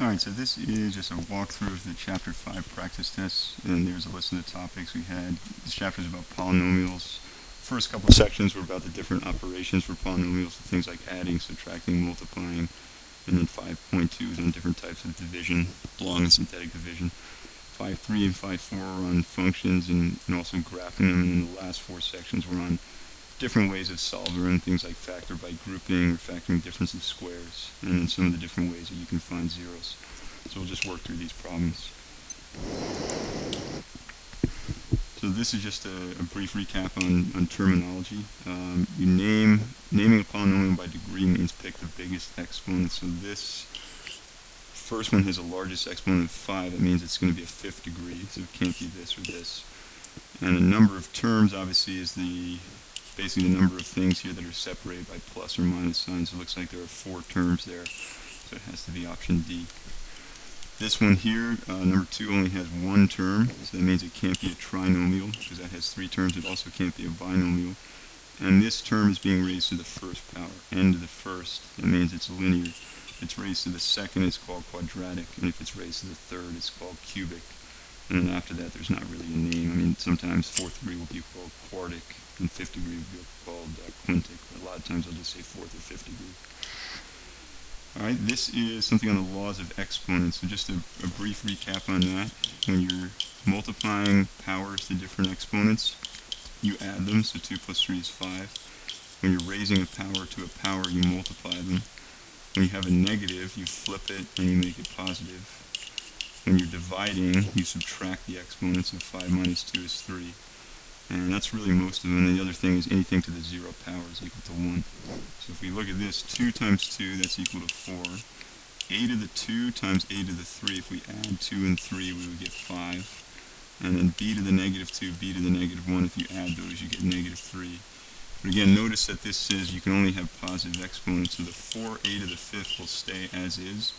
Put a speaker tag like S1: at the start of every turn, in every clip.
S1: Alright, so this is just a walkthrough of the Chapter 5 practice tests, and there's a list of the topics we had. This chapter is about polynomials. First couple of sections were about the different operations for polynomials, things like adding, subtracting, multiplying, and then 5.2 is on different types of division, long and synthetic division. 5.3 and 5.4 were on functions and also graphing them, and then the last four sections were on different ways of solving things like factor by grouping or factoring difference of squares, and then some of the different ways that you can find zeros. So we'll just work through these problems. So this is just a brief recap on terminology. Naming a polynomial by degree means pick the biggest exponent. So this first one has the largest exponent of 5. That means it's going to be a fifth degree, so it can't be this or this. And the number of terms obviously is basically the number of things here that are separated by plus or minus signs. So it looks like there are 4 terms there, so it has to be option D. This one here, number 2, only has 1 term, so that means it can't be a trinomial, because that has 3 terms. It also can't be a binomial. And this term is being raised to the first power, n to the first. That means it's linear. If it's raised to the second, it's called quadratic, and if it's raised to the third, it's called cubic. And then after that, there's not really a name. I mean, sometimes 4th degree will be called quartic, and 5th degree will be called quintic, but a lot of times I'll just say 4th or 5th degree. Alright, this is something on the laws of exponents, so just a brief recap on that. When you're multiplying powers to different exponents, you add them, so 2 plus 3 is 5. When you're raising a power to a power, you multiply them. When you have a negative, you flip it and you make it positive. When you're dividing, you subtract the exponents, so 5 minus 2 is 3. And that's really most of them. And the other thing is anything to the 0 power is equal to 1. So if we look at this, 2 times 2, that's equal to 4. A to the 2 times a to the 3, if we add 2 and 3, we would get 5. And then b to the negative 2, b to the negative 1, if you add those, you get negative 3. But again, notice that this says you can only have positive exponents, so the 4a to the 5th will stay as is.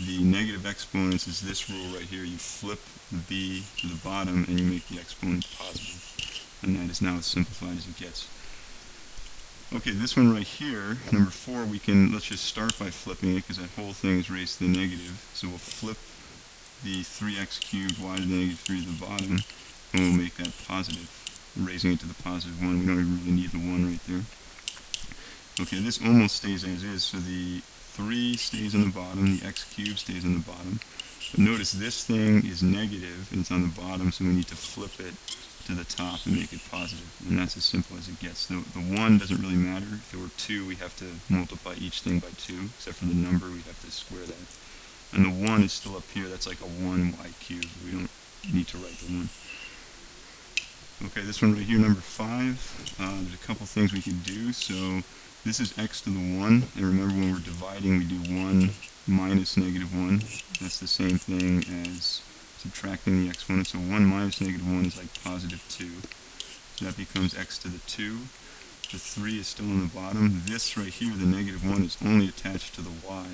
S1: The negative exponents is this rule right here. You flip the b to the bottom and you make the exponent positive. And that is now as simplified as it gets. Okay, this one right here, number 4, let's just start by flipping it, because that whole thing is raised to the negative. So we'll flip the 3x cubed y to the negative 3 to the bottom, and we'll make that positive, raising it to the positive 1. We don't even really need the 1 right there. Okay, this almost stays as is, so the 3 stays on the bottom, the x cubed stays on the bottom. But notice this thing is negative, and it's on the bottom, so we need to flip it to the top and make it positive. And that's as simple as it gets. The 1 doesn't really matter. If there were 2, we have to multiply each thing by 2, except for the number, we have to square that. And the 1 is still up here, that's like a 1y cubed. We don't need to write the 1. Okay, this one right here, number 5, there's a couple things we can do. So this is x to the 1, and remember when we're dividing we do 1 minus negative 1. That's the same thing as subtracting the exponent, so 1 minus negative 1 is like positive 2. So that becomes x to the 2. The 3 is still on the bottom. This right here, the negative 1, is only attached to the y,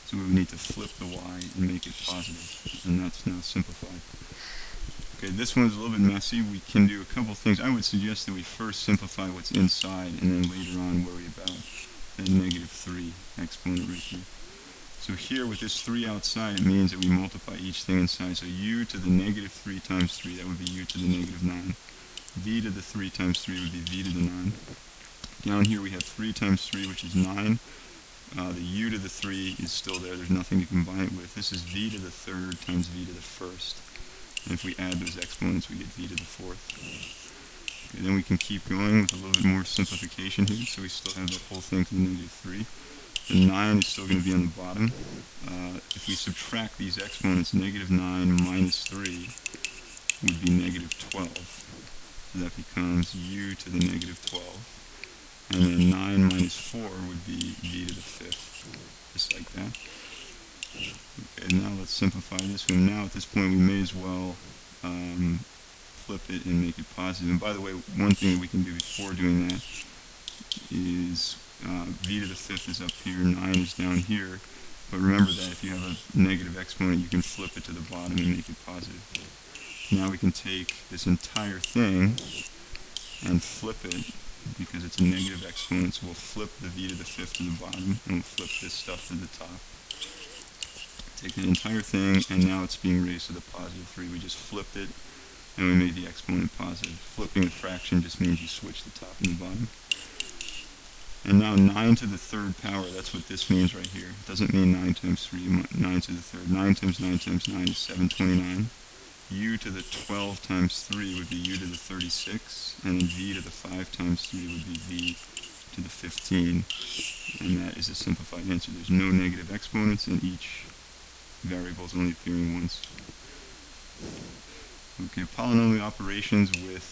S1: so we would need to flip the y and make it positive, and that's now simplified. Okay, this one's a little bit messy. We can do a couple things. I would suggest that we first simplify what's inside, and then later on worry about that negative 3 exponent right here. So here with this 3 outside, it means that we multiply each thing inside. So u to the negative 3 times 3, that would be u to the negative 9. V to the 3 times 3 would be v to the 9. Down here we have 3 times 3, which is 9. The u to the 3 is still there. There's nothing to combine it with. This is v to the third times v to the first. And if we add those exponents, we get v to the fourth. Okay, then we can keep going with a little bit more simplification here. So we still have the whole thing to the negative 3. The 9 is still going to be on the bottom. If we subtract these exponents, negative 9 minus 3 would be negative 12. So that becomes u to the negative 12. And then 9 minus 4 would be v to the 5th, just like that. Okay, now let's simplify this one. Now at this point we may as well flip it and make it positive. And by the way, one thing that we can do before doing that is v to the 5th is up here, 9 is down here, but remember that if you have a negative exponent, you can flip it to the bottom and make it positive. Now we can take this entire thing and flip it, because it's a negative exponent, so we'll flip the v to the 5th to the bottom, and we'll flip this stuff to the top. take the entire thing, and now it's being raised to the positive 3. We just flipped it, and we made the exponent positive. Flipping the fraction just means you switch the top and the bottom. And now 9 to the third power, that's what this means right here. It doesn't mean 9 times 3, 9 to the third. 9 times 9 times 9 is 729. U to the 12 times 3 would be U to the 36, and then V to the 5 times 3 would be V to the 15. And that is a simplified answer. There's no negative exponents, and each variable is only appearing once. Okay, polynomial operations with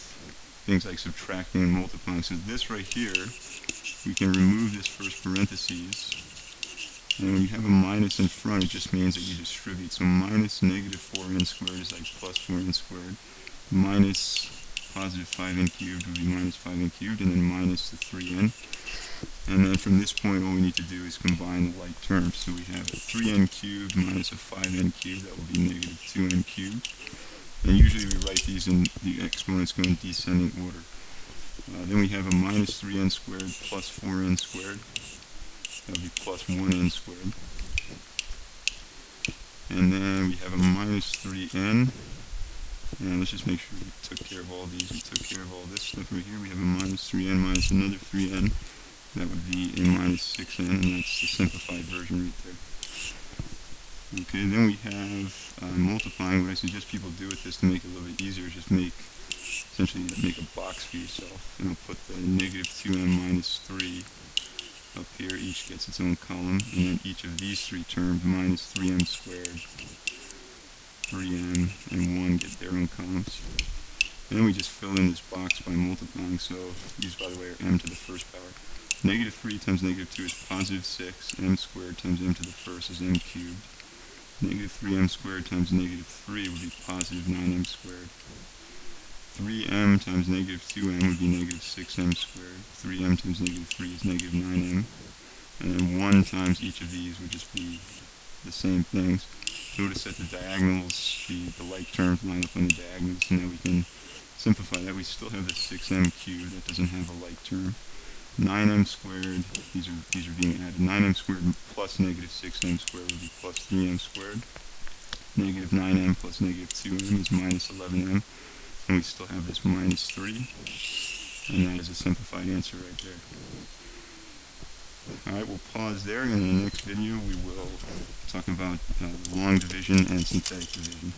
S1: things like subtracting and multiplying. So this right here, we can remove this first parentheses, and when you have a minus in front, it just means that you distribute. So minus negative 4n squared is like plus 4n squared. Minus positive 5n cubed would be minus 5n cubed, and then minus the 3n. And then from this point, all we need to do is combine the like terms. So we have a 3n cubed minus a 5n cubed, that will be negative 2n cubed. And usually we write these in the exponents go in descending order. Then we have a minus 3n squared plus 4n squared. That would be plus 1n squared. And then we have a minus 3n. And let's just make sure we took care of all these. We took care of all this stuff right here. We have a minus 3n minus another 3n. That would be a minus 6n, and that's the simplified version right there. Okay, then we have multiplying. What I suggest people do with this to make it a little bit easier is just essentially make a box for yourself. And I'll put the negative 2m minus 3 up here. Each gets its own column. And then each of these three terms, minus 3m squared, 3m, and 1 get their own columns. And then we just fill in this box by multiplying. So these, by the way, are m to the first power. Negative 3 times negative 2 is positive 6. M squared times m to the first is m cubed. Negative 3m squared times negative 3 would be positive 9m squared. 3m times negative 2m would be negative 6m squared. 3m times negative 3 is negative 9m. And then 1 times each of these would just be the same things. Notice that the diagonals, the like terms line up on the diagonals, so now we can simplify that. We still have the 6m cubed, that doesn't have a like term. 9m squared, these are being added. 9m squared plus negative 6m squared would be plus 3m squared. Negative 9m plus negative 2m is minus 11m. And we still have this minus 3. And that is a simplified answer right there. Alright, we'll pause there, and in the next video we will talk about long division and synthetic division.